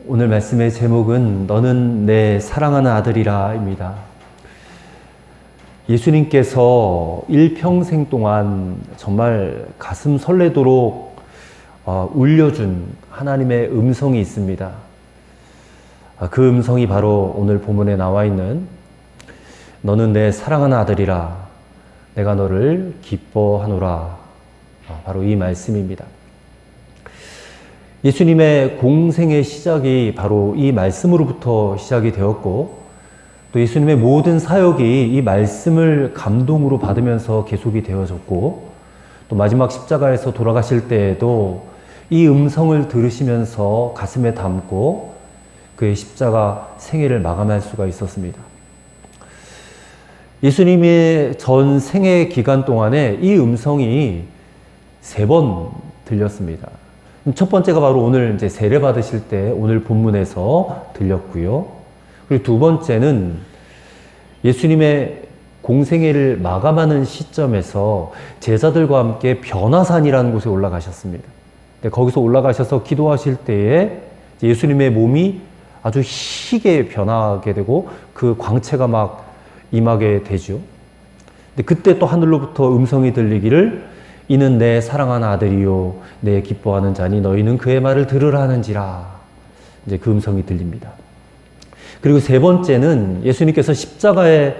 오늘 말씀의 제목은 너는 내 사랑하는 아들이라 입니다. 예수님께서 일평생 동안 정말 가슴 설레도록 울려준 하나님의 음성이 있습니다. 그 음성이 바로 오늘 본문에 나와 있는 너는 내 사랑하는 아들이라 내가 너를 기뻐하노라, 바로 이 말씀입니다. 예수님의 공생의 시작이 바로 이 말씀으로부터 시작이 되었고, 또 예수님의 모든 사역이 이 말씀을 감동으로 받으면서 계속이 되어졌고, 또 마지막 십자가에서 돌아가실 때에도 이 음성을 들으시면서 가슴에 담고 그의 십자가 생애를 마감할 수가 있었습니다. 예수님의 전 생애 기간 동안에 이 음성이 3번 들렸습니다. 첫 번째가 바로 오늘 이제 세례 받으실 때 오늘 본문에서 들렸고요. 그리고 두 번째는 예수님의 공생애를 마감하는 시점에서 제자들과 함께 변화산이라는 곳에 올라가셨습니다. 거기서 올라가셔서 기도하실 때에 예수님의 몸이 아주 희게 변하게 되고 그 광채가 막 임하게 되죠. 근데 그때 또 하늘로부터 음성이 들리기를 이는 내 사랑하는 아들이요 내 기뻐하는 자니 너희는 그의 말을 들으라 하는지라, 이제 그 음성이 들립니다. 그리고 세 번째는 예수님께서 십자가에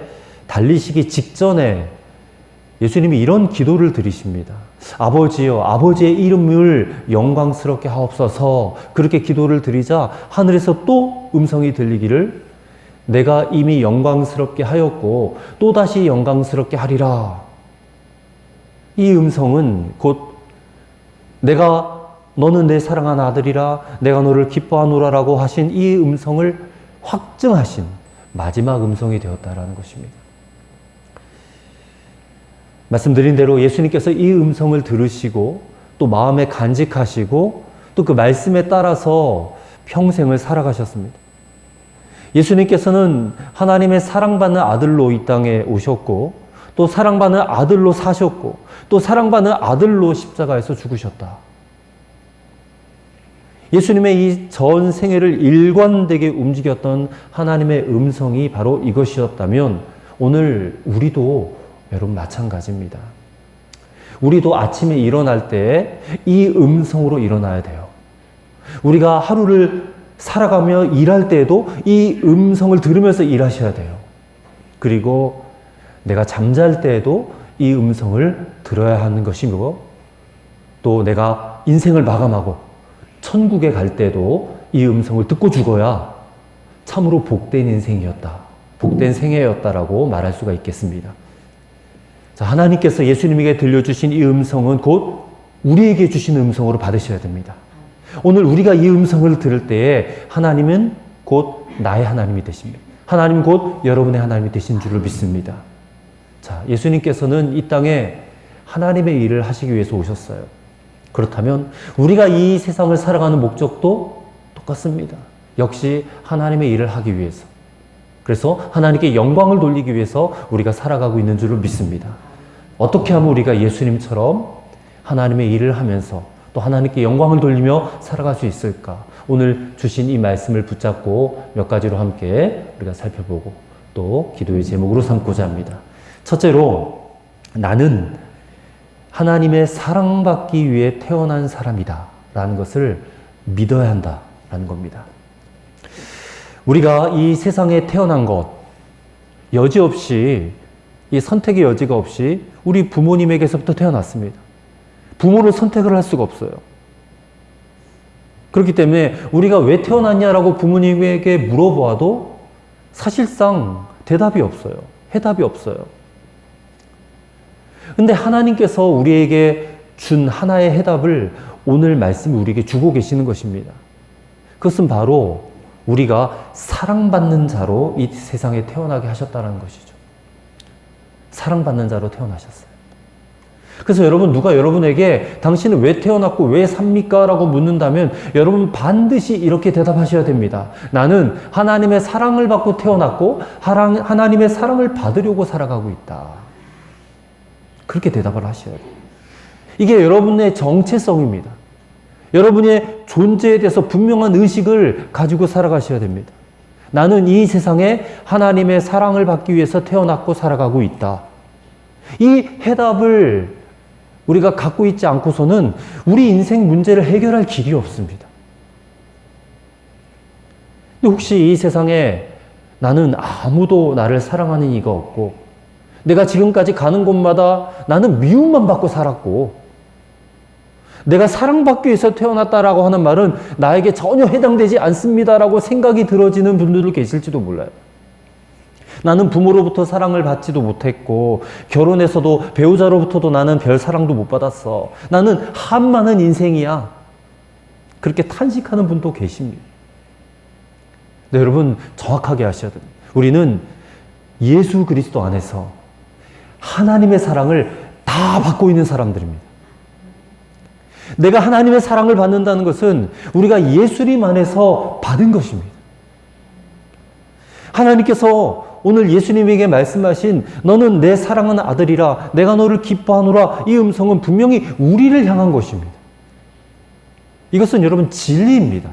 달리시기 직전에 예수님이 이런 기도를 드리십니다. 아버지여, 아버지의 이름을 영광스럽게 하옵소서. 그렇게 기도를 드리자 하늘에서 또 음성이 들리기를 내가 이미 영광스럽게 하였고 또다시 영광스럽게 하리라. 이 음성은 곧 너는 내 사랑하는 아들이라 내가 너를 기뻐하노라라고 하신 이 음성을 확증하신 마지막 음성이 되었다라는 것입니다. 말씀드린 대로 예수님께서 이 음성을 들으시고 또 마음에 간직하시고 또 그 말씀에 따라서 평생을 살아가셨습니다. 예수님께서는 하나님의 사랑받는 아들로 이 땅에 오셨고 또 사랑받는 아들로 사셨고 또 사랑받는 아들로 십자가에서 죽으셨다. 예수님의 이 전 생애를 일관되게 움직였던 하나님의 음성이 바로 이것이었다면 오늘 우리도 여러분 마찬가지입니다. 우리도 아침에 일어날 때 이 음성으로 일어나야 돼요. 우리가 하루를 살아가며 일할 때에도 이 음성을 들으면서 일하셔야 돼요. 그리고 내가 잠잘 때에도 이 음성을 들어야 하는 것이고, 또 내가 인생을 마감하고 천국에 갈 때도 이 음성을 듣고 죽어야 참으로 복된 인생이었다, 복된 생애였다라고 말할 수가 있겠습니다. 자, 하나님께서 예수님에게 들려주신 이 음성은 곧 우리에게 주신 음성으로 받으셔야 됩니다. 오늘 우리가 이 음성을 들을 때에 하나님은 곧 나의 하나님이 되십니다. 하나님 곧 여러분의 하나님이 되신 줄을 믿습니다. 자, 예수님께서는 이 땅에 하나님의 일을 하시기 위해서 오셨어요. 그렇다면 우리가 이 세상을 살아가는 목적도 똑같습니다. 역시 하나님의 일을 하기 위해서. 그래서 하나님께 영광을 돌리기 위해서 우리가 살아가고 있는 줄을 믿습니다. 어떻게 하면 우리가 예수님처럼 하나님의 일을 하면서 또 하나님께 영광을 돌리며 살아갈 수 있을까? 오늘 주신 이 말씀을 붙잡고 몇 가지로 함께 우리가 살펴보고 또 기도의 제목으로 삼고자 합니다. 첫째로, 나는 하나님의 사랑받기 위해 태어난 사람이다 라는 것을 믿어야 한다 라는 겁니다. 우리가 이 세상에 태어난 것 여지없이, 이 선택의 여지가 없이 우리 부모님에게서부터 태어났습니다. 부모를 선택을 할 수가 없어요. 그렇기 때문에 우리가 왜 태어났냐라고 부모님에게 물어보아도 사실상 대답이 없어요. 해답이 없어요. 근데 하나님께서 우리에게 준 하나의 해답을 오늘 말씀이 우리에게 주고 계시는 것입니다. 그것은 바로 우리가 사랑받는 자로 이 세상에 태어나게 하셨다는 것이죠. 사랑받는 자로 태어나셨어요. 그래서 여러분, 누가 여러분에게 당신은 왜 태어났고 왜 삽니까? 라고 묻는다면 여러분 반드시 이렇게 대답하셔야 됩니다. 나는 하나님의 사랑을 받고 태어났고 하나님의 사랑을 받으려고 살아가고 있다. 그렇게 대답을 하셔야 돼요. 이게 여러분의 정체성입니다. 여러분의 존재에 대해서 분명한 의식을 가지고 살아가셔야 됩니다. 나는 이 세상에 하나님의 사랑을 받기 위해서 태어났고 살아가고 있다. 이 해답을 우리가 갖고 있지 않고서는 우리 인생 문제를 해결할 길이 없습니다. 근데 혹시 이 세상에 나는 아무도 나를 사랑하는 이가 없고, 내가 지금까지 가는 곳마다 나는 미움만 받고 살았고, 내가 사랑받기 위해서 태어났다라고 하는 말은 나에게 전혀 해당되지 않습니다라고 생각이 들어지는 분들도 계실지도 몰라요. 나는 부모로부터 사랑을 받지도 못했고, 결혼해서도 배우자로부터도 나는 별 사랑도 못 받았어. 나는 한 많은 인생이야. 그렇게 탄식하는 분도 계십니다. 네, 여러분 정확하게 아셔야 됩니다. 우리는 예수 그리스도 안에서 하나님의 사랑을 다 받고 있는 사람들입니다. 내가 하나님의 사랑을 받는다는 것은 우리가 예수님 안에서 받은 것입니다. 하나님께서 오늘 예수님에게 말씀하신 너는 내 사랑하는 아들이라 내가 너를 기뻐하노라, 이 음성은 분명히 우리를 향한 것입니다. 이것은 여러분 진리입니다.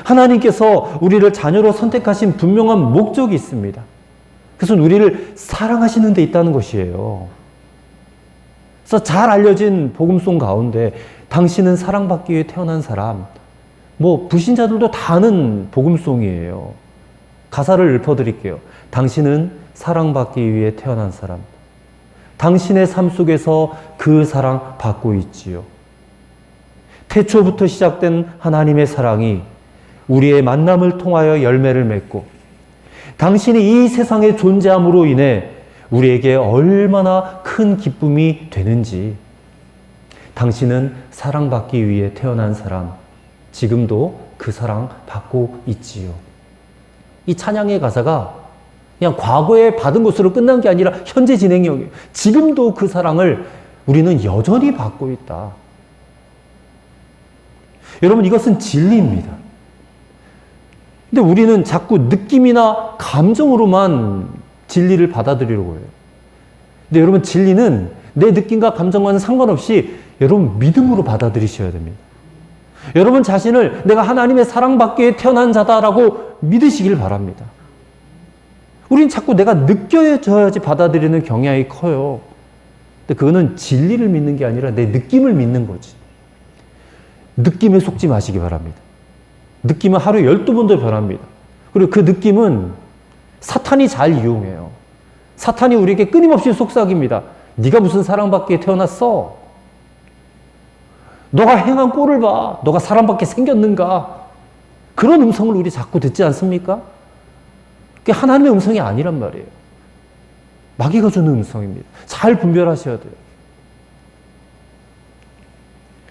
하나님께서 우리를 자녀로 선택하신 분명한 목적이 있습니다. 그것은 우리를 사랑하시는 데 있다는 것이에요. 그래서 잘 알려진 복음송 가운데 당신은 사랑받기 위해 태어난 사람, 불신자들도 다 아는 복음송이에요. 가사를 읊어드릴게요. 당신은 사랑받기 위해 태어난 사람, 당신의 삶 속에서 그 사랑 받고 있지요. 태초부터 시작된 하나님의 사랑이 우리의 만남을 통하여 열매를 맺고, 당신이 이 세상에 존재함으로 인해 우리에게 얼마나 큰 기쁨이 되는지, 당신은 사랑받기 위해 태어난 사람, 지금도 그 사랑 받고 있지요. 이 찬양의 가사가 그냥 과거에 받은 것으로 끝난 게 아니라 현재 진행형이에요. 지금도 그 사랑을 우리는 여전히 받고 있다. 여러분, 이것은 진리입니다. 근데 우리는 자꾸 느낌이나 감정으로만 진리를 받아들이려고 해요. 근데 여러분, 진리는 내 느낌과 감정과는 상관없이 여러분 믿음으로 받아들이셔야 됩니다. 여러분 자신을 내가 하나님의 사랑받기 위해 태어난 자다라고 믿으시길 바랍니다. 우린 자꾸 내가 느껴져야지 받아들이는 경향이 커요. 근데 그거는 진리를 믿는 게 아니라 내 느낌을 믿는 거지. 느낌에 속지 마시기 바랍니다. 느낌은 하루에 12번도 변합니다. 그리고 그 느낌은 사탄이 잘 이용해요. 사탄이 우리에게 끊임없이 속삭입니다. 네가 무슨 사랑받기에 태어났어? 너가 행한 꼴을 봐. 너가 사랑받게 생겼는가? 그런 음성을 우리 자꾸 듣지 않습니까? 그게 하나님의 음성이 아니란 말이에요. 마귀가 주는 음성입니다. 잘 분별하셔야 돼요.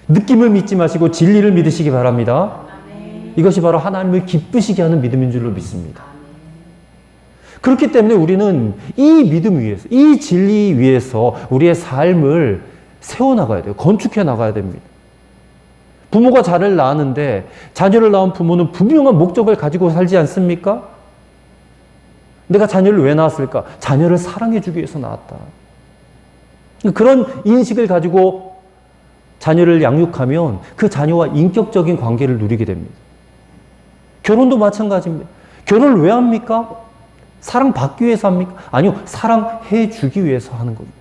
느낌을 믿지 마시고 진리를 믿으시기 바랍니다. 이것이 바로 하나님을 기쁘시게 하는 믿음인 줄로 믿습니다. 그렇기 때문에 우리는 이 믿음 위에서, 이 진리 위에서 우리의 삶을 세워나가야 돼요. 건축해 나가야 됩니다. 부모가 자녀를 낳았는데 자녀를 낳은 부모는 분명한 목적을 가지고 살지 않습니까? 내가 자녀를 왜 낳았을까? 자녀를 사랑해주기 위해서 낳았다. 그런 인식을 가지고 자녀를 양육하면 그 자녀와 인격적인 관계를 누리게 됩니다. 결혼도 마찬가지입니다. 결혼을 왜 합니까? 사랑받기 위해서 합니까? 아니요, 사랑해주기 위해서 하는 겁니다.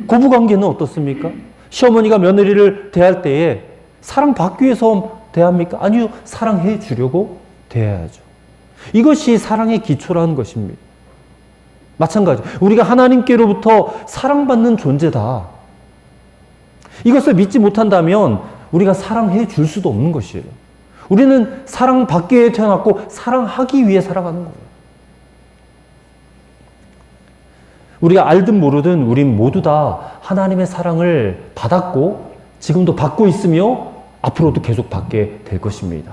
고부관계는 어떻습니까? 시어머니가 며느리를 대할 때에 사랑받기 위해서 대합니까? 아니요, 사랑해주려고 대해야죠. 이것이 사랑의 기초라는 것입니다. 마찬가지, 우리가 하나님께로부터 사랑받는 존재다. 이것을 믿지 못한다면 우리가 사랑해 줄 수도 없는 것이에요. 우리는 사랑받기 위해 태어났고 사랑하기 위해 살아가는 거예요. 우리가 알든 모르든 우린 모두 다 하나님의 사랑을 받았고 지금도 받고 있으며 앞으로도 계속 받게 될 것입니다.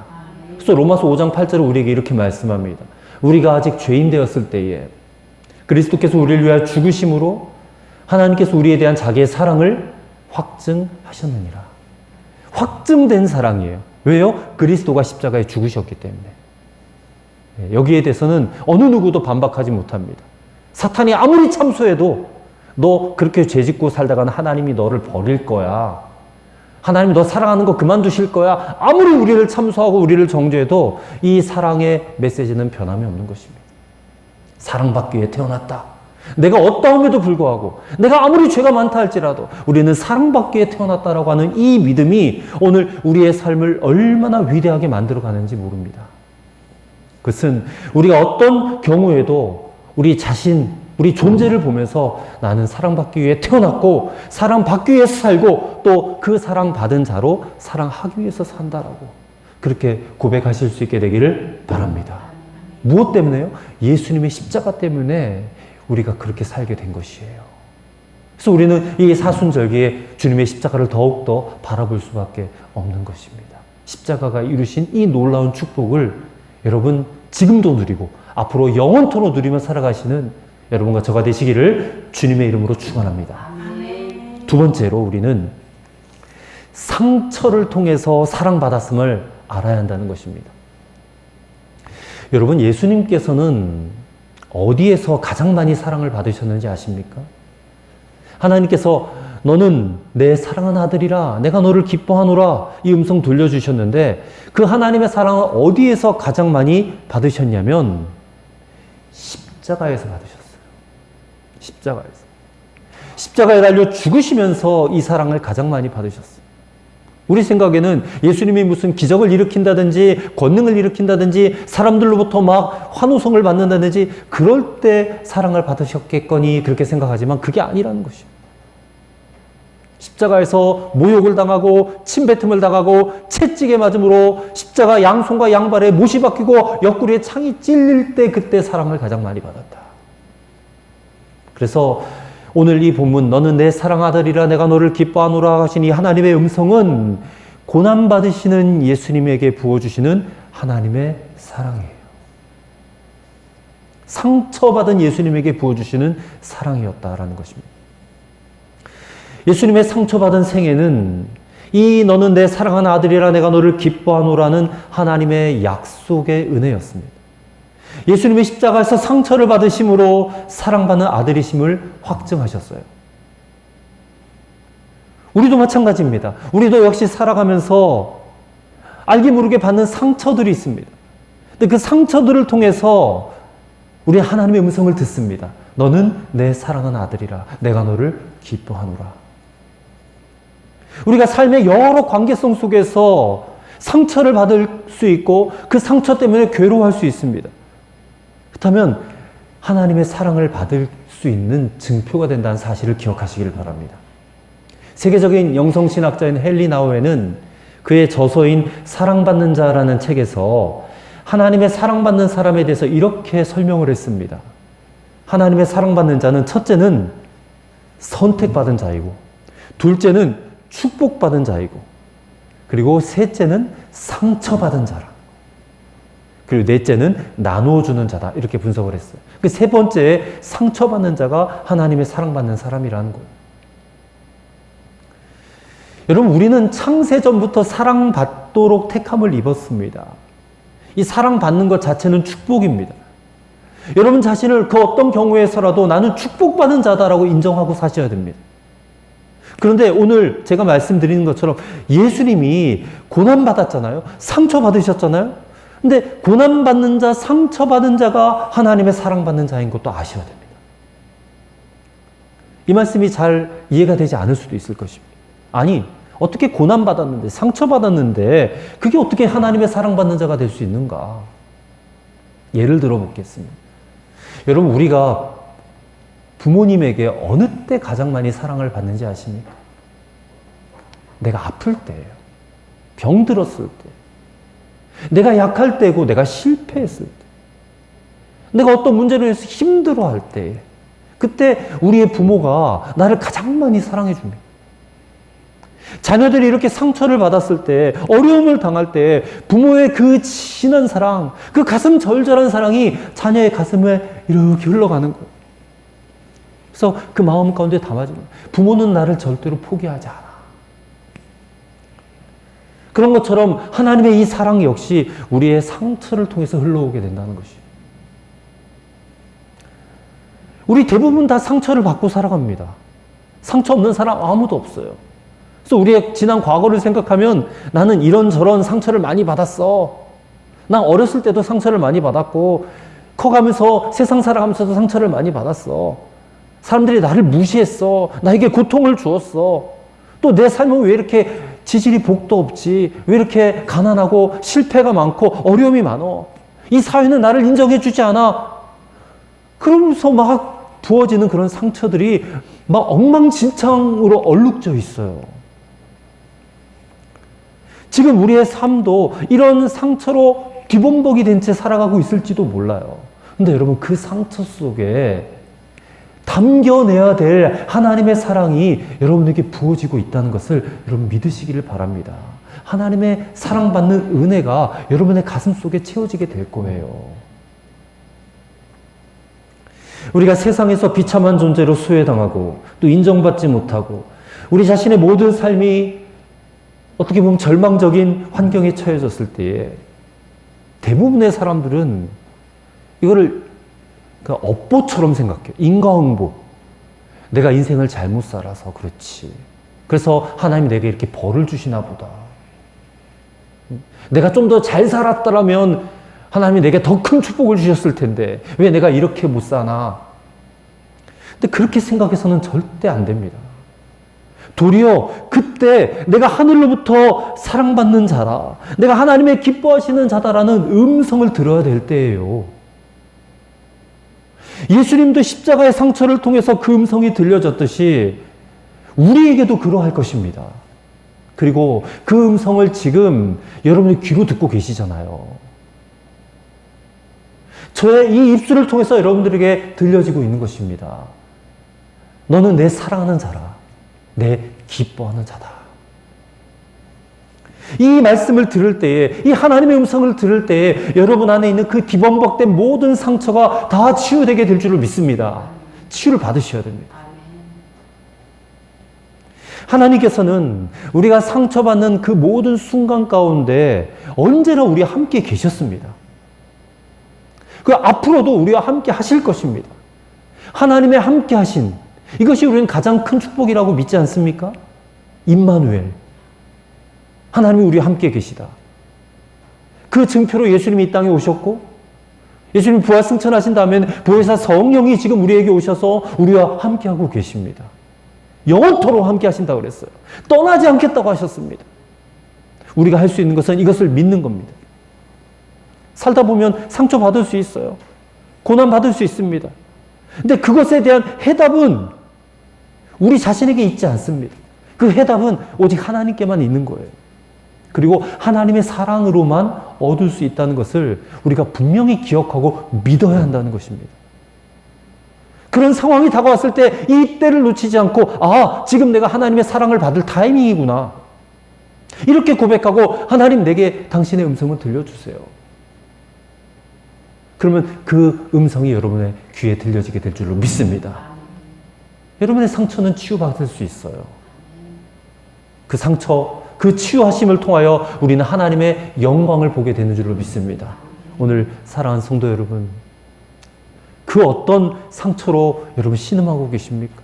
그래서 로마서 5장 8절에 우리에게 이렇게 말씀합니다. 우리가 아직 죄인 되었을 때에 그리스도께서 우리를 위하여 죽으심으로 하나님께서 우리에 대한 자기의 사랑을 확증하셨느니라. 확증된 사랑이에요. 왜요? 그리스도가 십자가에 죽으셨기 때문에. 여기에 대해서는 어느 누구도 반박하지 못합니다. 사탄이 아무리 참소해도 너 그렇게 죄짓고 살다가는 하나님이 너를 버릴 거야. 하나님 너 사랑하는 거 그만두실 거야. 아무리 우리를 참소하고 우리를 정죄해도 이 사랑의 메시지는 변함이 없는 것입니다. 사랑받기 위해 태어났다. 내가 어떠함에도 불구하고 내가 아무리 죄가 많다 할지라도 우리는 사랑받기 위해 태어났다라고 하는 이 믿음이 오늘 우리의 삶을 얼마나 위대하게 만들어가는지 모릅니다. 그것은 우리가 어떤 경우에도 우리 자신, 우리 존재를 보면서 나는 사랑받기 위해 태어났고 사랑받기 위해서 살고 또 그 사랑받은 자로 사랑하기 위해서 산다라고 그렇게 고백하실 수 있게 되기를 바랍니다. 무엇 때문에요? 예수님의 십자가 때문에 우리가 그렇게 살게 된 것이에요. 그래서 우리는 이 사순절기에 주님의 십자가를 더욱더 바라볼 수밖에 없는 것입니다. 십자가가 이루신 이 놀라운 축복을 여러분 지금도 누리고 앞으로 영원토록 누리며 살아가시는 여러분과 저가 되시기를 주님의 이름으로 축원합니다. 두 번째로 우리는 상처를 통해서 사랑받았음을 알아야 한다는 것입니다. 여러분 예수님께서는 어디에서 가장 많이 사랑을 받으셨는지 아십니까? 하나님께서 너는 내 사랑하는 아들이라 내가 너를 기뻐하노라 이 음성 돌려주셨는데 그 하나님의 사랑을 어디에서 가장 많이 받으셨냐면 십자가에서 받으셨어요. 십자가에 달려 죽으시면서 이 사랑을 가장 많이 받으셨어요. 우리 생각에는 예수님이 무슨 기적을 일으킨다든지 권능을 일으킨다든지 사람들로부터 막 환호성을 받는다든지 그럴 때 사랑을 받으셨겠거니 그렇게 생각하지만 그게 아니라는 것이에요. 십자가에서 모욕을 당하고 침뱉음을 당하고 채찍에 맞음으로 십자가 양손과 양발에 못이 박히고 옆구리에 창이 찔릴 때 그때 사랑을 가장 많이 받았다. 그래서 오늘 이 본문 너는 내 사랑 아들이라 내가 너를 기뻐하노라 하신 이 하나님의 음성은 고난받으시는 예수님에게 부어주시는 하나님의 사랑이에요. 상처받은 예수님에게 부어주시는 사랑이었다라는 것입니다. 예수님의 상처받은 생애는 이 너는 내 사랑하는 아들이라 내가 너를 기뻐하노라는 하나님의 약속의 은혜였습니다. 예수님의 십자가에서 상처를 받으심으로 사랑받는 아들이심을 확증하셨어요. 우리도 마찬가지입니다. 우리도 역시 살아가면서 알게 모르게 받는 상처들이 있습니다. 근데 그 상처들을 통해서 우리 하나님의 음성을 듣습니다. 너는 내 사랑하는 아들이라 내가 너를 기뻐하노라. 우리가 삶의 여러 관계성 속에서 상처를 받을 수 있고 그 상처 때문에 괴로워할 수 있습니다. 그렇다면 하나님의 사랑을 받을 수 있는 증표가 된다는 사실을 기억하시기를 바랍니다. 세계적인 영성신학자인 헨리 나우에는 그의 저서인 사랑받는 자라는 책에서 하나님의 사랑받는 사람에 대해서 이렇게 설명을 했습니다. 하나님의 사랑받는 자는 첫째는 선택받은 자이고 둘째는 축복받은 자이고 그리고 셋째는 상처받은 자라. 그리고 넷째는 나누어주는 자다. 이렇게 분석을 했어요. 그 세 번째 상처받는 자가 하나님의 사랑받는 사람이라는 거예요. 여러분 우리는 창세전부터 사랑받도록 택함을 입었습니다. 이 사랑받는 것 자체는 축복입니다. 여러분 자신을 그 어떤 경우에서라도 나는 축복받은 자다라고 인정하고 사셔야 됩니다. 그런데 오늘 제가 말씀드리는 것처럼 예수님이 고난받았잖아요. 상처받으셨잖아요. 근데 고난받는 자, 상처받은 자가 하나님의 사랑받는 자인 것도 아셔야 됩니다. 이 말씀이 잘 이해가 되지 않을 수도 있을 것입니다. 아니, 어떻게 고난받았는데, 상처받았는데 그게 어떻게 하나님의 사랑받는 자가 될 수 있는가? 예를 들어 보겠습니다. 여러분 우리가 부모님에게 어느 때 가장 많이 사랑을 받는지 아십니까? 내가 아플 때예요. 병들었을 때. 내가 약할 때고 내가 실패했을 때. 내가 어떤 문제로 인해서 힘들어할 때. 그때 우리의 부모가 나를 가장 많이 사랑해 줍니다. 자녀들이 이렇게 상처를 받았을 때, 어려움을 당할 때 부모의 그 진한 사랑, 그 가슴 절절한 사랑이 자녀의 가슴에 이렇게 흘러가는 거예요. 그래서 그 마음 가운데 담아집니다. 부모는 나를 절대로 포기하지 않아. 그런 것처럼 하나님의 이 사랑 역시 우리의 상처를 통해서 흘러오게 된다는 것이에요. 우리 대부분 다 상처를 받고 살아갑니다. 상처 없는 사람 아무도 없어요. 그래서 우리의 지난 과거를 생각하면 나는 이런저런 상처를 많이 받았어. 난 어렸을 때도 상처를 많이 받았고 커가면서 세상 살아가면서도 상처를 많이 받았어. 사람들이 나를 무시했어. 나에게 고통을 주었어. 또 내 삶은 왜 이렇게 지질이 복도 없지? 왜 이렇게 가난하고 실패가 많고 어려움이 많어? 이 사회는 나를 인정해 주지 않아. 그러면서 막 부어지는 그런 상처들이 막 엉망진창으로 얼룩져 있어요. 지금 우리의 삶도 이런 상처로 뒤범벅이 된 채 살아가고 있을지도 몰라요. 근데 여러분, 그 상처 속에 담겨내야 될 하나님의 사랑이 여러분에게 부어지고 있다는 것을 여러분 믿으시기를 바랍니다. 하나님의 사랑받는 은혜가 여러분의 가슴 속에 채워지게 될 거예요. 우리가 세상에서 비참한 존재로 소외당하고 또 인정받지 못하고 우리 자신의 모든 삶이 어떻게 보면 절망적인 환경에 처해졌을 때에 대부분의 사람들은 이거를 업보처럼 생각해요. 인과응보. 내가 인생을 잘못 살아서 그렇지. 그래서 하나님이 내게 이렇게 벌을 주시나 보다. 내가 좀 더 잘 살았더라면 하나님이 내게 더 큰 축복을 주셨을 텐데 왜 내가 이렇게 못 사나? 근데 그렇게 생각해서는 절대 안 됩니다. 도리어 그때 내가 하늘로부터 사랑받는 자라, 내가 하나님의 기뻐하시는 자다라는 음성을 들어야 될 때예요. 예수님도 십자가의 상처를 통해서 그 음성이 들려졌듯이 우리에게도 그러할 것입니다. 그리고 그 음성을 지금 여러분의 귀로 듣고 계시잖아요. 저의 이 입술을 통해서 여러분들에게 들려지고 있는 것입니다. 너는 내 사랑하는 자라. 내 기뻐하는 자다. 이 말씀을 들을 때에, 이 하나님의 음성을 들을 때에 여러분 안에 있는 그 뒤범벅된 모든 상처가 다 치유되게 될 줄을 믿습니다. 치유를 받으셔야 됩니다. 하나님께서는 우리가 상처받는 그 모든 순간 가운데 언제나 우리와 함께 계셨습니다. 그 앞으로도 우리와 함께 하실 것입니다. 하나님의 함께 하신, 이것이 우리는 가장 큰 축복이라고 믿지 않습니까? 임마누엘. 하나님이 우리와 함께 계시다. 그 증표로 예수님이 이 땅에 오셨고 예수님이 부활 승천하신 다음에 보혜사 성령이 지금 우리에게 오셔서 우리와 함께하고 계십니다. 영원토록 함께 하신다고 그랬어요. 떠나지 않겠다고 하셨습니다. 우리가 할 수 있는 것은 이것을 믿는 겁니다. 살다 보면 상처받을 수 있어요. 고난받을 수 있습니다. 근데 그것에 대한 해답은 우리 자신에게 있지 않습니다. 그 해답은 오직 하나님께만 있는 거예요. 그리고 하나님의 사랑으로만 얻을 수 있다는 것을 우리가 분명히 기억하고 믿어야 한다는 것입니다. 그런 상황이 다가왔을 때 이 때를 놓치지 않고 지금 내가 하나님의 사랑을 받을 타이밍이구나. 이렇게 고백하고 하나님 내게 당신의 음성을 들려주세요. 그러면 그 음성이 여러분의 귀에 들려지게 될 줄로 믿습니다. 여러분의 상처는 치유받을 수 있어요. 그 상처, 그 치유하심을 통하여 우리는 하나님의 영광을 보게 되는 줄로 믿습니다. 오늘 사랑하는 성도 여러분, 그 어떤 상처로 여러분 신음하고 계십니까?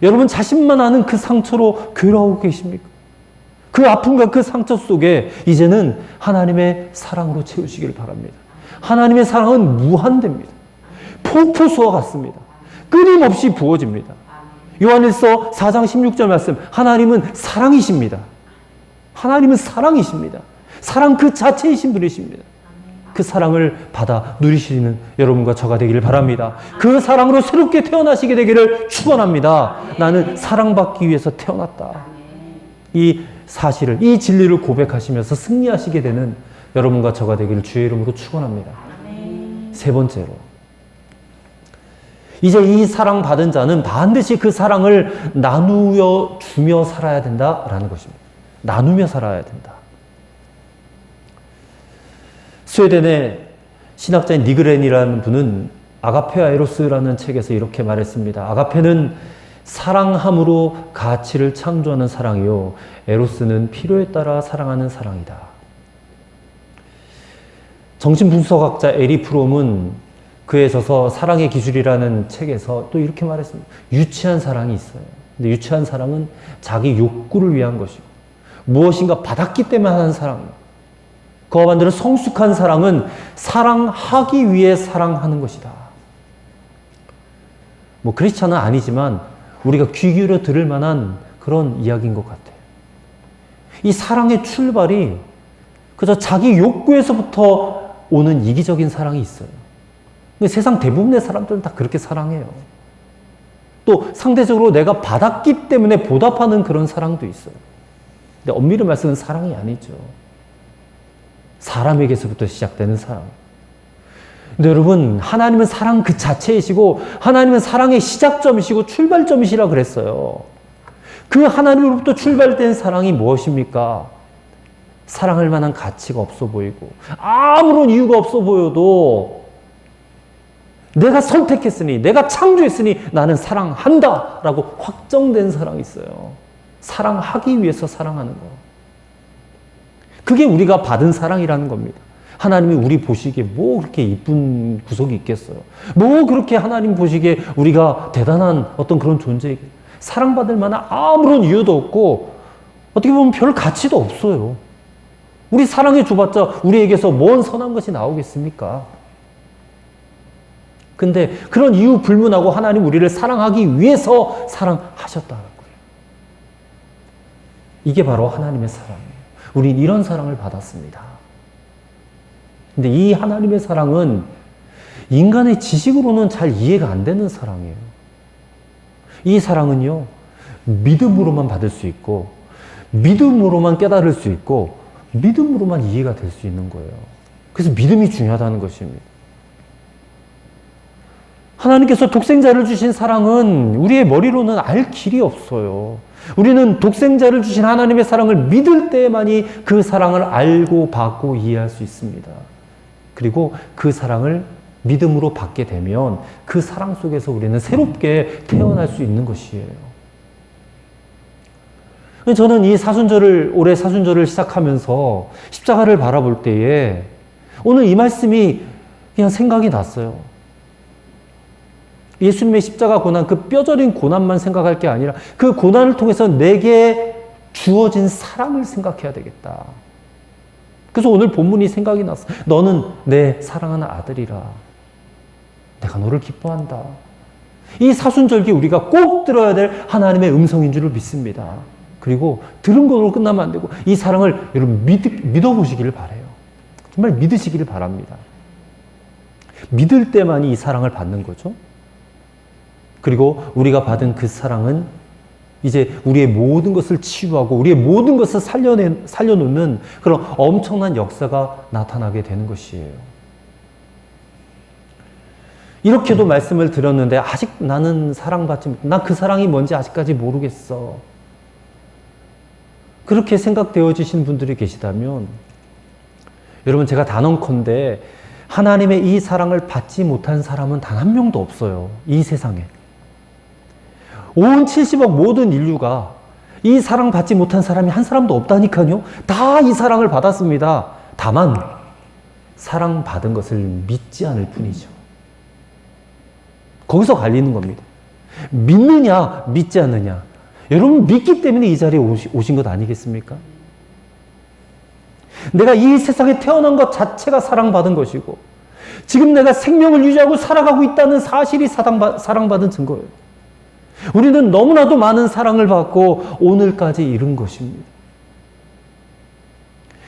여러분 자신만 아는 그 상처로 괴로워하고 계십니까? 그 아픔과 그 상처 속에 이제는 하나님의 사랑으로 채우시기를 바랍니다. 하나님의 사랑은 무한대입니다. 폭포수와 같습니다. 끊임없이 부어집니다. 요한일서 4장 16절 말씀, 하나님은 사랑이십니다. 하나님은 사랑이십니다. 사랑 그 자체이신 분이십니다. 그 사랑을 받아 누리시는 여러분과 저가 되기를 바랍니다. 그 사랑으로 새롭게 태어나시게 되기를 축원합니다. 나는 사랑받기 위해서 태어났다. 이 사실을, 이 진리를 고백하시면서 승리하시게 되는 여러분과 저가 되기를 주의 이름으로 축원합니다. 세 번째로, 이제 이 사랑 받은 자는 반드시 그 사랑을 나누어 주며 살아야 된다라는 것입니다. 나누며 살아야 된다. 스웨덴의 신학자인 니그렌이라는 분은 아가페와 에로스라는 책에서 이렇게 말했습니다. 아가페는 사랑함으로 가치를 창조하는 사랑이요, 에로스는 필요에 따라 사랑하는 사랑이다. 정신분석학자 에리 프롬은 그에 있어서 사랑의 기술이라는 책에서 또 이렇게 말했습니다. 유치한 사랑이 있어요. 근데 유치한 사랑은 자기 욕구를 위한 것이고 무엇인가 받았기 때문에 하는 사랑이에요. 그와 반대로 성숙한 사랑은 사랑하기 위해 사랑하는 것이다. 뭐 크리스찬은 아니지만 우리가 귀 기울여 들을 만한 그런 이야기인 것 같아요. 이 사랑의 출발이 그저 자기 욕구에서부터 오는 이기적인 사랑이 있어요. 근데 세상 대부분의 사람들은 다 그렇게 사랑해요. 또 상대적으로 내가 받았기 때문에 보답하는 그런 사랑도 있어요. 근데 엄밀히 말씀은 사랑이 아니죠. 사람에게서부터 시작되는 사랑. 근데 여러분, 하나님은 사랑 그 자체이시고 하나님은 사랑의 시작점이시고 출발점이시라 그랬어요. 그 하나님으로부터 출발된 사랑이 무엇입니까? 사랑할 만한 가치가 없어 보이고 아무런 이유가 없어 보여도 내가 선택했으니, 내가 창조했으니 나는 사랑한다 라고 확정된 사랑이 있어요. 사랑하기 위해서 사랑하는 거. 그게 우리가 받은 사랑이라는 겁니다. 하나님이 우리 보시기에 뭐 그렇게 이쁜 구석이 있겠어요. 뭐 그렇게 하나님 보시기에 우리가 대단한 어떤 그런 존재이겠어요. 사랑받을 만한 아무런 이유도 없고 어떻게 보면 별 가치도 없어요. 우리 사랑해 줘봤자 우리에게서 뭔 선한 것이 나오겠습니까? 근데 그런 이유 불문하고 하나님 우리를 사랑하기 위해서 사랑하셨다는 거예요. 이게 바로 하나님의 사랑이에요. 우린 이런 사랑을 받았습니다. 근데 이 하나님의 사랑은 인간의 지식으로는 잘 이해가 안 되는 사랑이에요. 이 사랑은요, 믿음으로만 받을 수 있고, 믿음으로만 깨달을 수 있고, 믿음으로만 이해가 될 수 있는 거예요. 그래서 믿음이 중요하다는 것입니다. 하나님께서 독생자를 주신 사랑은 우리의 머리로는 알 길이 없어요. 우리는 독생자를 주신 하나님의 사랑을 믿을 때만이 그 사랑을 알고 받고 이해할 수 있습니다. 그리고 그 사랑을 믿음으로 받게 되면 그 사랑 속에서 우리는 새롭게 태어날 수 있는 것이에요. 저는 이 올해 사순절을 시작하면서 십자가를 바라볼 때에 오늘 이 말씀이 그냥 생각이 났어요. 예수님의 십자가 고난, 그 뼈저린 고난만 생각할 게 아니라 그 고난을 통해서 내게 주어진 사랑을 생각해야 되겠다. 그래서 오늘 본문이 생각이 났어. 너는 내 사랑하는 아들이라. 내가 너를 기뻐한다. 이 사순절기 우리가 꼭 들어야 될 하나님의 음성인 줄을 믿습니다. 그리고 들은 것으로 끝나면 안 되고 이 사랑을 여러분 믿어보시기를 바라요. 정말 믿으시기를 바랍니다. 믿을 때만이 이 사랑을 받는 거죠. 그리고 우리가 받은 그 사랑은 이제 우리의 모든 것을 치유하고 우리의 모든 것을 살려놓는 그런 엄청난 역사가 나타나게 되는 것이에요. 이렇게도 말씀을 드렸는데 아직 나는 사랑받지 못해. 나 그 사랑이 뭔지 아직까지 모르겠어. 그렇게 생각되어지신 분들이 계시다면 여러분 제가 단언컨대 하나님의 이 사랑을 받지 못한 사람은 단 한 명도 없어요. 이 세상에. 온 70억 모든 인류가 이 사랑 받지 못한 사람이 한 사람도 없다니까요. 다 이 사랑을 받았습니다. 다만 사랑받은 것을 믿지 않을 뿐이죠. 거기서 갈리는 겁니다. 믿느냐 믿지 않느냐. 여러분 믿기 때문에 이 자리에 오신 것 아니겠습니까? 내가 이 세상에 태어난 것 자체가 사랑받은 것이고 지금 내가 생명을 유지하고 살아가고 있다는 사실이 사랑받은 증거예요. 우리는 너무나도 많은 사랑을 받고 오늘까지 이른 것입니다.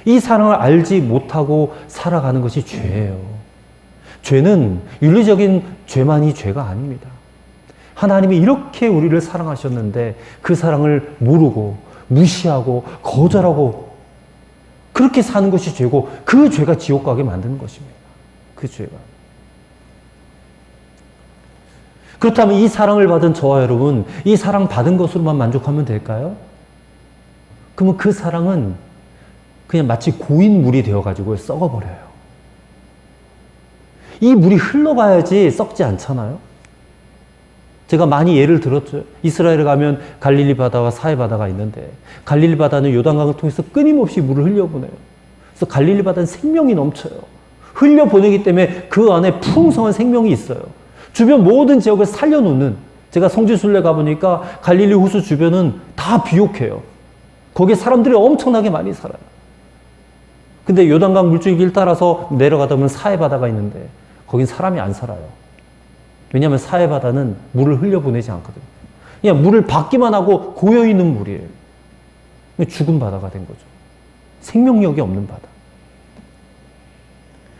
이 사랑을 알지 못하고 살아가는 것이 죄예요. 죄는 윤리적인 죄만이 죄가 아닙니다. 하나님이 이렇게 우리를 사랑하셨는데 그 사랑을 모르고 무시하고 거절하고 그렇게 사는 것이 죄고 그 죄가 지옥 가게 만드는 것입니다. 그 죄가. 그렇다면 이 사랑을 받은 저와 여러분, 이 사랑 받은 것으로만 만족하면 될까요? 그러면 그 사랑은 그냥 마치 고인 물이 되어가지고 썩어버려요. 이 물이 흘러가야지 썩지 않잖아요? 제가 많이 예를 들었죠. 이스라엘에 가면 갈릴리 바다와 사해 바다가 있는데 갈릴리 바다는 요단강을 통해서 끊임없이 물을 흘려보내요. 그래서 갈릴리 바다는 생명이 넘쳐요. 흘려보내기 때문에 그 안에 풍성한 생명이 있어요. 주변 모든 지역을 살려놓는 제가 성지순례 가보니까 갈릴리 호수 주변은 다 비옥해요. 거기에 사람들이 엄청나게 많이 살아요. 근데 요단강 물줄기를 따라서 내려가다 보면 사해바다가 있는데 거긴 사람이 안 살아요. 왜냐하면 사해바다는 물을 흘려보내지 않거든요. 그냥 물을 받기만 하고 고여있는 물이에요. 죽은 바다가 된 거죠. 생명력이 없는 바다.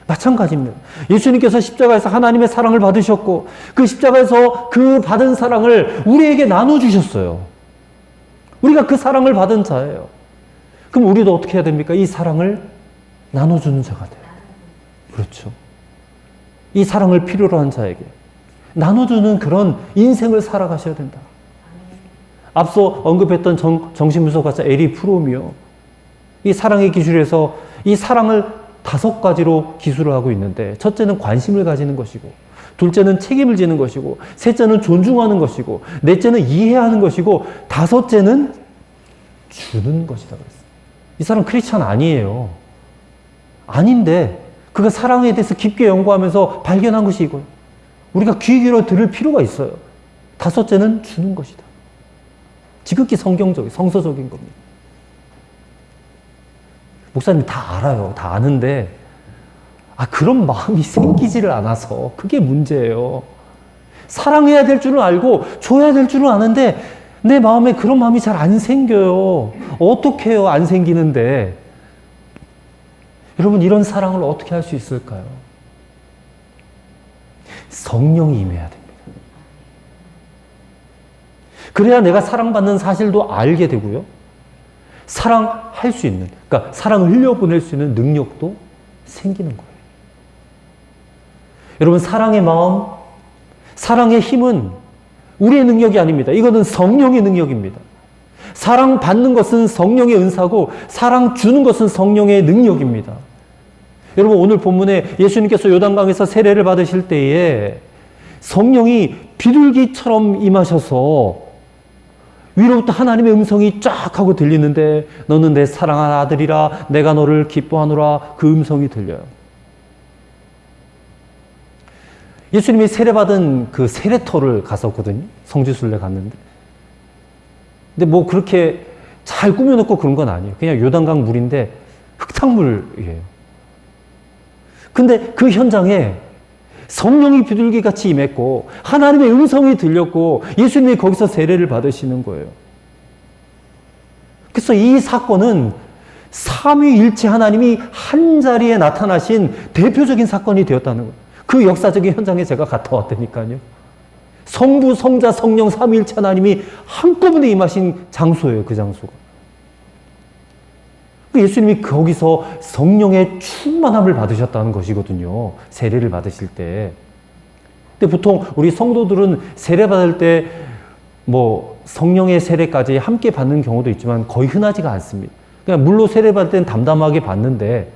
마찬가지입니다. 예수님께서 십자가에서 하나님의 사랑을 받으셨고 그 십자가에서 그 받은 사랑을 우리에게 나눠주셨어요. 우리가 그 사랑을 받은 자예요. 그럼 우리도 어떻게 해야 됩니까? 이 사랑을 나눠주는 자가 돼요. 그렇죠. 이 사랑을 필요로 한 자에게 나눠주는 그런 인생을 살아가셔야 된다. 앞서 언급했던 정신분석가자 에리 프롬이요. 이 사랑의 기술에서 이 사랑을 5가지로 기술을 하고 있는데 첫째는 관심을 가지는 것이고 둘째는 책임을 지는 것이고 셋째는 존중하는 것이고 넷째는 이해하는 것이고 다섯째는 주는 것이다 그랬어요. 이 사람 크리스찬 아니에요. 아닌데 그가 사랑에 대해서 깊게 연구하면서 발견한 것이 이거예요. 우리가 귀 기울여 들을 필요가 있어요. 다섯째는 주는 것이다. 지극히 성경적인, 성서적인 겁니다. 목사님 다 알아요. 다 아는데 그런 마음이 생기지를 않아서 그게 문제예요. 사랑해야 될 줄은 알고 줘야 될 줄은 아는데 내 마음에 그런 마음이 잘 안 생겨요. 어떻게 해요? 안 생기는데. 여러분 이런 사랑을 어떻게 할 수 있을까요? 성령이 임해야 됩니다. 그래야 내가 사랑받는 사실도 알게 되고요. 사랑할 수 있는, 그러니까 사랑을 흘려보낼 수 있는 능력도 생기는 거예요. 여러분 사랑의 마음, 사랑의 힘은 우리의 능력이 아닙니다. 이거는 성령의 능력입니다. 사랑받는 것은 성령의 은사고 사랑 주는 것은 성령의 능력입니다. 여러분 오늘 본문에 예수님께서 요단강에서 세례를 받으실 때에 성령이 비둘기처럼 임하셔서 위로부터 하나님의 음성이 쫙 하고 들리는데 너는 내 사랑하는 아들이라 내가 너를 기뻐하노라 그 음성이 들려요. 예수님이 세례받은 그 세례터를 갔었거든요. 성지순례 갔는데. 근데 뭐 그렇게 잘 꾸며놓고 그런 건 아니에요. 그냥 요단강 물인데 흙탕물이에요. 근데 그 현장에 성령이 비둘기같이 임했고 하나님의 음성이 들렸고 예수님이 거기서 세례를 받으시는 거예요. 그래서 이 사건은 삼위일체 하나님이 한 자리에 나타나신 대표적인 사건이 되었다는 거예요. 그 역사적인 현장에 제가 갔다 왔다니까요. 성부, 성자, 성령 삼위일체 하나님이 한꺼번에 임하신 장소예요. 그 장소가. 예수님이 거기서 성령의 충만함을 받으셨다는 것이거든요. 세례를 받으실 때. 근데 보통 우리 성도들은 세례 받을 때 뭐 성령의 세례까지 함께 받는 경우도 있지만 거의 흔하지가 않습니다. 그냥 물로 세례 받을 때는 담담하게 받는데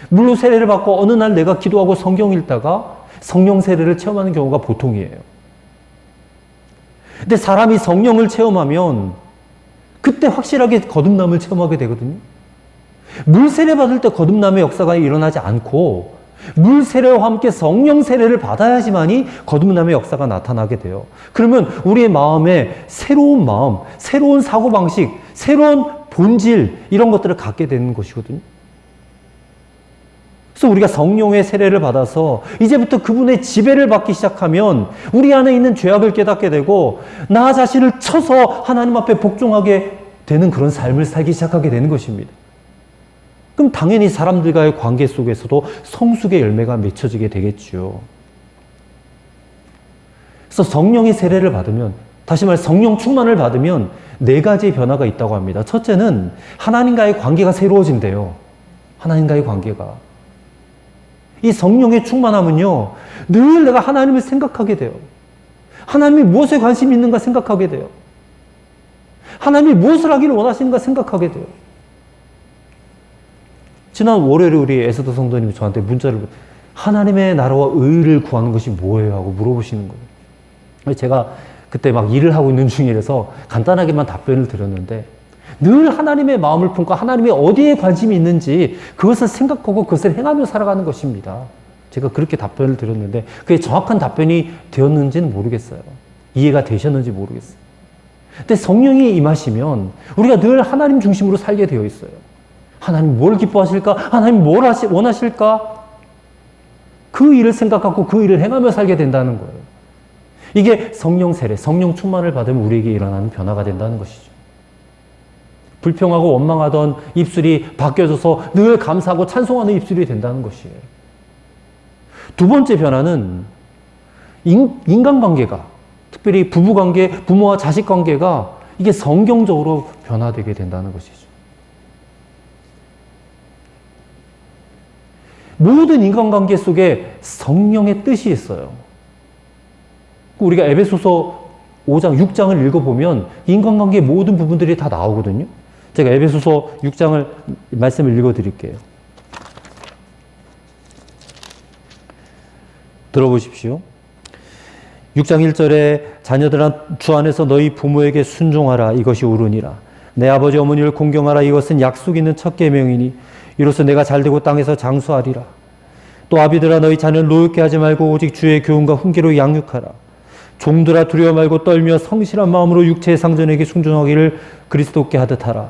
물로 세례를 받고 어느 날 내가 기도하고 성경 읽다가 성령 세례를 체험하는 경우가 보통이에요. 근데 사람이 성령을 체험하면 그때 확실하게 거듭남을 체험하게 되거든요. 물 세례 받을 때 거듭남의 역사가 일어나지 않고 물 세례와 함께 성령 세례를 받아야지만이 거듭남의 역사가 나타나게 돼요. 그러면 우리의 마음에 새로운 마음, 새로운 사고방식, 새로운 본질 이런 것들을 갖게 되는 것이거든요. 그래서 우리가 성령의 세례를 받아서 이제부터 그분의 지배를 받기 시작하면 우리 안에 있는 죄악을 깨닫게 되고 나 자신을 쳐서 하나님 앞에 복종하게 되는 그런 삶을 살기 시작하게 되는 것입니다. 그럼 당연히 사람들과의 관계 속에서도 성숙의 열매가 맺혀지게 되겠죠. 그래서 성령의 세례를 받으면, 다시 말해 성령 충만을 받으면 4가지의 변화가 있다고 합니다. 첫째는 하나님과의 관계가 새로워진대요. 하나님과의 관계가. 이 성령의 충만함은요, 늘 내가 하나님을 생각하게 돼요. 하나님이 무엇에 관심이 있는가 생각하게 돼요. 하나님이 무엇을 하기를 원하시는가 생각하게 돼요. 지난 월요일에 우리 에스더 성도님이 저한테 문자를 하나님의 나라와 의를 구하는 것이 뭐예요? 하고 물어보시는 거예요. 제가 그때 막 일을 하고 있는 중이라서 간단하게만 답변을 드렸는데 늘 하나님의 마음을 품고 하나님이 어디에 관심이 있는지 그것을 생각하고 그것을 행하며 살아가는 것입니다. 제가 그렇게 답변을 드렸는데 그게 정확한 답변이 되었는지는 모르겠어요. 이해가 되셨는지 모르겠어요. 근데 성령이 임하시면 우리가 늘 하나님 중심으로 살게 되어 있어요. 하나님 뭘 기뻐하실까? 하나님 뭘 원하실까? 그 일을 생각하고 그 일을 행하며 살게 된다는 거예요. 이게 성령 세례, 성령 충만을 받으면 우리에게 일어나는 변화가 된다는 것이죠. 불평하고 원망하던 입술이 바뀌어져서 늘 감사하고 찬송하는 입술이 된다는 것이에요. 두 번째 변화는 인간관계가, 특별히 부부관계, 부모와 자식관계가 이게 성경적으로 변화되게 된다는 것이죠. 모든 인간관계 속에 성령의 뜻이 있어요. 우리가 에베소서 5장, 6장을 읽어보면 인간관계의 모든 부분들이 다 나오거든요. 제가 에베소서 6장을 말씀을 읽어드릴게요. 들어보십시오. 6장 1절에 자녀들아 주 안에서 너희 부모에게 순종하라 이것이 옳으니라. 내 아버지 어머니를 공경하라 이것은 약속 있는 첫 계명이니 이로써 내가 잘되고 땅에서 장수하리라. 또 아비들아 너희 자녀를 노엽게 하지 말고 오직 주의 교훈과 훈계로 양육하라. 종들아 두려워 말고 떨며 성실한 마음으로 육체의 상전에게 순종하기를 그리스도께 하듯 하라.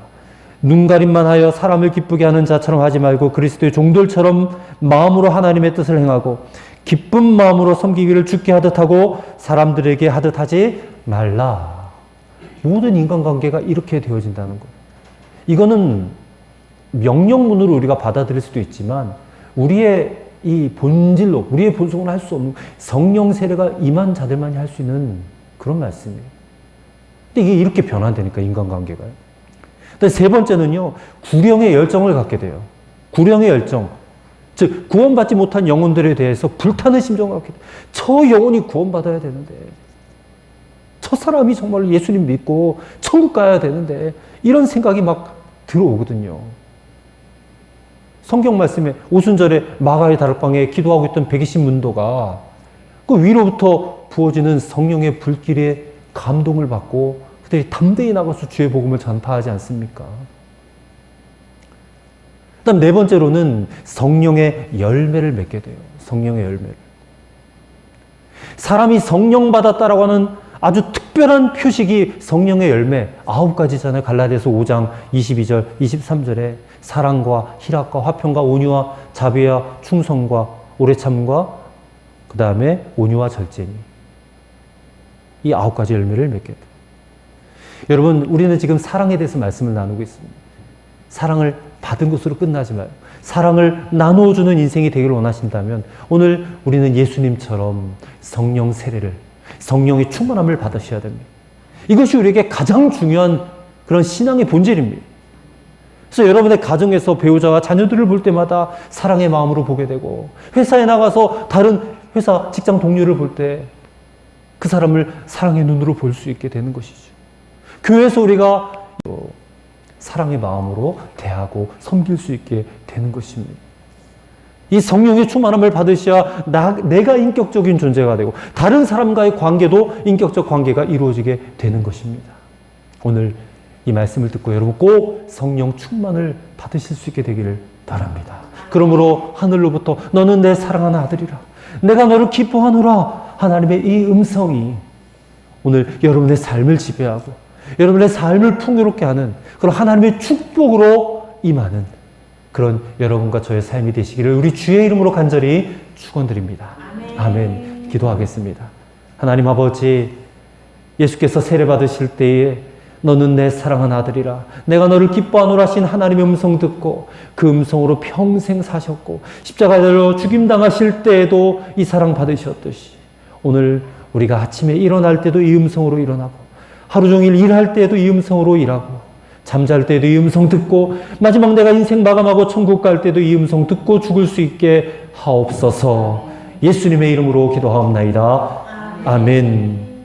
눈가림만 하여 사람을 기쁘게 하는 자처럼 하지 말고 그리스도의 종들처럼 마음으로 하나님의 뜻을 행하고 기쁜 마음으로 섬기기를 주께 하듯 하고 사람들에게 하듯 하지 말라. 모든 인간관계가 이렇게 되어진다는 거예요. 이거는 명령문으로 우리가 받아들일 수도 있지만 우리의 이 본질로, 우리의 본성으로 할 수 없는 성령 세례가 임한 자들만이 할 수 있는 그런 말씀이에요. 근데 이게 이렇게 변화되니까 인간관계가요. 근데 세 번째는요, 구령의 열정을 갖게 돼요. 구령의 열정. 즉, 구원받지 못한 영혼들에 대해서 불타는 심정을 갖게 돼요. 저 영혼이 구원받아야 되는데, 저 사람이 정말 예수님 믿고 천국 가야 되는데, 이런 생각이 막 들어오거든요. 성경 말씀에 오순절에 마가의 다락방에 기도하고 있던 120문도가 그 위로부터 부어지는 성령의 불길에 감동을 받고 그들이 담대히 나가서 주의 복음을 전파하지 않습니까? 그다음 네 번째로는 성령의 열매를 맺게 돼요. 성령의 열매를. 사람이 성령 받았다라고 하는 아주 특별한 표식이 성령의 열매 9가지잖아요. 갈라디아서 5장 22절, 23절에 사랑과 희락과 화평과 온유와 자비와 충성과 오래 참음과 그 다음에 온유와 절제니 이 9가지 열매를 맺게 돼요. 여러분, 우리는 지금 사랑에 대해서 말씀을 나누고 있습니다. 사랑을 받은 것으로 끝나지 마요. 사랑을 나누어주는 인생이 되기를 원하신다면 오늘 우리는 예수님처럼 성령 세례를, 성령의 충만함을 받으셔야 됩니다. 이것이 우리에게 가장 중요한 그런 신앙의 본질입니다. 그래서 여러분의 가정에서 배우자와 자녀들을 볼 때마다 사랑의 마음으로 보게 되고, 회사에 나가서 다른 회사 직장 동료를 볼 때 그 사람을 사랑의 눈으로 볼 수 있게 되는 것이죠. 교회에서 우리가 사랑의 마음으로 대하고 섬길 수 있게 되는 것입니다. 이 성령의 충만함을 받으셔야 내가 인격적인 존재가 되고 다른 사람과의 관계도 인격적 관계가 이루어지게 되는 것입니다. 오늘 이 말씀을 듣고 여러분 꼭 성령 충만을 받으실 수 있게 되기를 바랍니다. 그러므로 하늘로부터 너는 내 사랑하는 아들이라 내가 너를 기뻐하노라 하나님의 이 음성이 오늘 여러분의 삶을 지배하고 여러분의 삶을 풍요롭게 하는 그런 하나님의 축복으로 임하는 그런 여러분과 저의 삶이 되시기를 우리 주의 이름으로 간절히 축원드립니다. 아멘. 기도하겠습니다. 하나님 아버지, 예수께서 세례 받으실 때에 너는 내 사랑하는 아들이라 내가 너를 기뻐하노라 하신 하나님의 음성 듣고 그 음성으로 평생 사셨고 십자가로 죽임당하실 때에도 이 사랑 받으셨듯이 오늘 우리가 아침에 일어날 때도 이 음성으로 일어나고 하루 종일 일할 때에도 이 음성으로 일하고 잠잘 때도 이 음성 듣고 마지막 내가 인생 마감하고 천국 갈 때도 이 음성 듣고 죽을 수 있게 하옵소서. 예수님의 이름으로 기도하옵나이다. 아멘.